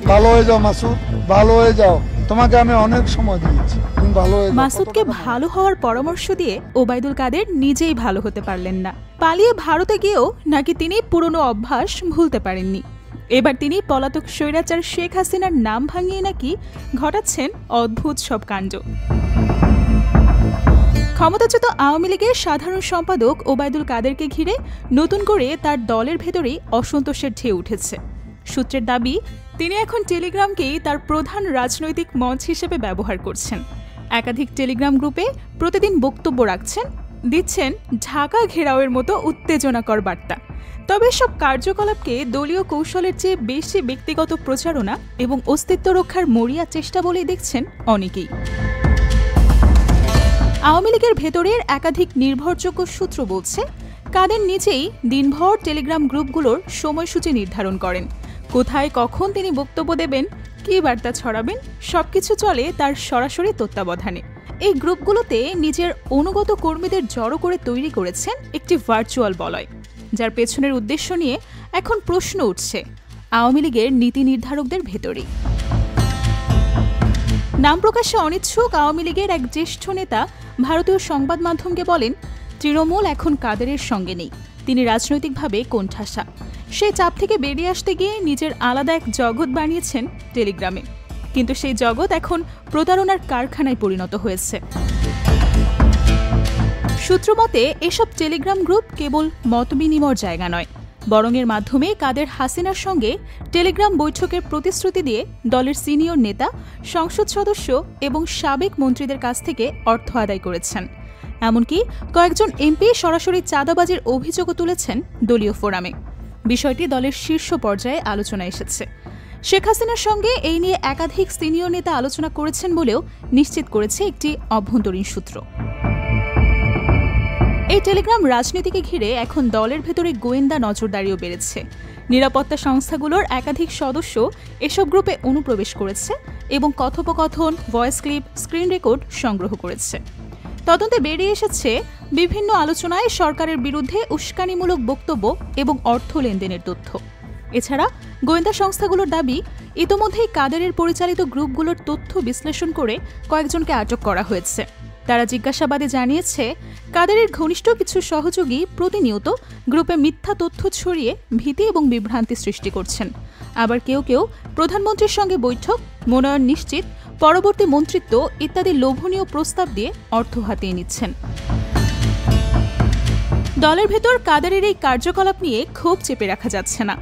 ভালো হয়ে যাও মাসুদ, ভালো হয়ে যাও, তোমাকে আমি অনেক সময় দিয়েছি, তুমি ভালো হয়ে যাও। মাসুদকে ভালো হওয়ার পরামর্শ দিয়ে ওবায়দুল কাদের নিজেই ভালো হতে পারলেন না। পালিয়ে ভারতে গিয়েও নাকি তিনি পুরনো অভ্যাস ভুলতে পারেননি। এবার তিনি পলাতক স্বৈরাচার শেখ হাসিনার নাম ভাঙিয়ে নাকি ঘটাচ্ছেন অদ্ভুত সব কাণ্ড। ক্ষমতাচ্যুত আওয়ামী লীগের সাধারণ সম্পাদক ওবায়দুল কাদেরকে ঘিরে নতুন করে তার দলের ভেতরেই অসন্তোষের ঢেউ উঠেছে। সূত্রের দাবি, তিনি এখন টেলিগ্রামকেই তার প্রধান রাজনৈতিক মঞ্চ হিসেবে ব্যবহার করছেন। একাধিক টেলিগ্রাম গ্রুপে প্রতিদিন বক্তব্য রাখছেন, দিচ্ছেন ঢাকা ঘেরাওয়ের মতো উত্তেজনাকর বার্তা। তবে সব কার্যকলাপকে দলীয় কৌশলের চেয়ে বেশি ব্যক্তিগত প্রচারণা এবং অস্তিত্ব রক্ষার মরিয়া চেষ্টা বলেই দেখছেন অনেকেই। আওয়ামী লীগের ভেতরের একাধিক নির্ভরযোগ্য সূত্র বলছে, কাদের নিজেই দিনভর টেলিগ্রাম গ্রুপগুলোর সময়সূচি নির্ধারণ করেন। কোথায় কখন তিনি বক্তব্য দেবেন, কী বার্তা ছড়াবেন, সবকিছু চলে তার সরাসরি তত্ত্বাবধানে। এই গ্রুপগুলোতে নিজের অনুগত কর্মীদের জড়ো করে তৈরি করেছেন একটি ভার্চুয়াল বলয়, যার পেছনের উদ্দেশ্য নিয়ে এখন প্রশ্ন উঠছে আওয়ামী লীগের নীতি নির্ধারকদের ভেতরেই। নাম প্রকাশে অনিচ্ছুক আওয়ামী লীগের এক জ্যেষ্ঠ নেতা ভারতীয় সংবাদ মাধ্যমকে বলেন, তৃণমূল এখন কাদেরের সঙ্গে নেই, তিনি রাজনৈতিকভাবে কোণঠাসা। সেই চাপ থেকে বেরিয়ে আসতে গিয়ে নিজের আলাদা এক জগৎ বানিয়েছেন টেলিগ্রামে, কিন্তু সেই জগৎ এখন প্রতারণার কারখানায় পরিণত হয়েছে। সূত্রমতে এসব টেলিগ্রাম গ্রুপ কেবল মতবিনিময়ের জায়গা নয়, বরং এর মাধ্যমে কাদের হাসিনার সঙ্গে টেলিগ্রাম বৈঠকের প্রতিশ্রুতি দিয়ে দলের সিনিয়র নেতা, সংসদ সদস্য এবং সাবেক মন্ত্রীদের কাছ থেকে অর্থ আদায় করেছেন। এমনকি কয়েকজন এমপি সরাসরি চাঁদাবাজির অভিযোগও তুলেছেন দলীয় ফোরামে। বিষয়টি দলের শীর্ষ পর্যায়ে আলোচনা এসেছে। শেখ হাসিনার সঙ্গে এই নিয়ে একাধিক সিনিয়র নেতা আলোচনা করেছেন বলেও নিশ্চিত করেছে একটি অভ্যন্তরীণ সূত্র। এই টেলিগ্রাম রাজনীতিকে ঘিরে এখন দলের ভেতরে গোয়েন্দা নজরদারিও বেড়েছে। নিরাপত্তা সংস্থাগুলোর একাধিক সদস্য এসব গ্রুপে অনুপ্রবেশ করেছে এবং কথোপকথন, ভয়েস ক্লিপ, স্ক্রিন রেকর্ড সংগ্রহ করেছে। তদন্তে বেরিয়ে এসেছে বিভিন্ন আলোচনায় সরকারের বিরুদ্ধে উস্কানিমূলক বক্তব্য এবং অর্থ লেনদেনের তথ্য। এছাড়া গোয়েন্দা সংস্থাগুলোর দাবি, ইতোমধ্যেই কাদেরের পরিচালিত গ্রুপগুলোর তথ্য বিশ্লেষণ করে কয়েকজনকে আটক করা হয়েছে। তারা জিজ্ঞাসাবাদে জানিয়েছে, কাদেরের ঘনিষ্ঠ কিছু সহযোগী প্রতিনিয়ত গ্রুপে মিথ্যা তথ্য ছড়িয়ে ভীতি এবং বিভ্রান্তি সৃষ্টি করছেন। আবার কেউ কেউ প্রধানমন্ত্রীর সঙ্গে বৈঠক, মনোনয়ন নিশ্চিত, পরবর্তী মন্ত্রিত্ব ইত্যাদি লোভনীয় প্রস্তাব দিয়ে অর্থ হাতিয়ে নিচ্ছেন। দলের ভেতর কাদেরের এই কার্যকলাপ নিয়ে ক্ষোভ চেপে রাখা যাচ্ছে না।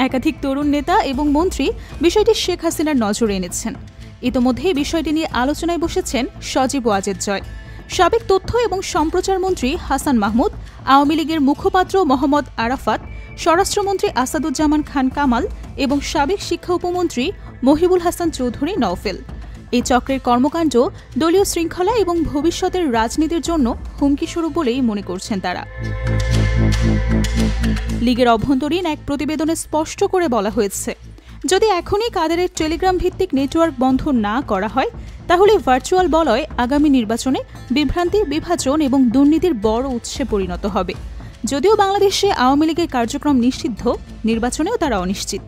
একাধিক তরুণ নেতা এবং মন্ত্রী বিষয়টি শেখ হাসিনার নজরে এনেছেন। ইতোমধ্যেই বিষয়টি নিয়ে আলোচনায় বসেছেন সজীব ওয়াজেদ জয়, সাবেক তথ্য এবং সম্প্রচার মন্ত্রী হাসান মাহমুদ, আওয়ামী লীগের মুখপাত্র মোহাম্মদ আরাফাত, স্বরাষ্ট্রমন্ত্রী আসাদুজ্জামান খান কামাল এবং সাবেক শিক্ষা উপমন্ত্রী মহিবুল হাসান চৌধুরী নওফেল। এই চক্রের কর্মকাণ্ড দলীয় শৃঙ্খলা এবং ভবিষ্যতের রাজনীতির জন্য হুমকিস্বরূপ বলেই মনে করছেন তারা। লীগের অভ্যন্তরীণ এক প্রতিবেদনে স্পষ্ট করে বলা হয়েছে, যদি এখনই কাদেরের টেলিগ্রাম ভিত্তিক নেটওয়ার্ক বন্ধ না করা হয়, তাহলে ভার্চুয়াল বলয় আগামী নির্বাচনে বিভ্রান্তি, বিভাজন এবং দুর্নীতির বড় উৎসে পরিণত হবে। যদিও বাংলাদেশে আওয়ামী লীগের কার্যক্রম নিষিদ্ধ, নির্বাচনেও তারা অনিশ্চিত।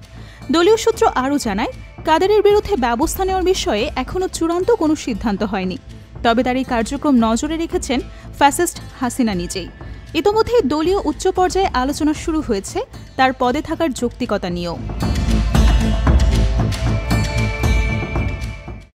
দলীয় সূত্র আরও জানায়, কাদেরের বিরুদ্ধে ব্যবস্থা নেওয়ার বিষয়ে এখনও চূড়ান্ত কোনো সিদ্ধান্ত হয়নি। তবে তার এই কার্যক্রম নজরে রেখেছেন ফ্যাসিস্ট হাসিনা নিজেই। ইতোমধ্যেই দলীয় উচ্চ পর্যায়ে আলোচনা শুরু হয়েছে তার পদে থাকার যৌক্তিকতা নিয়েও।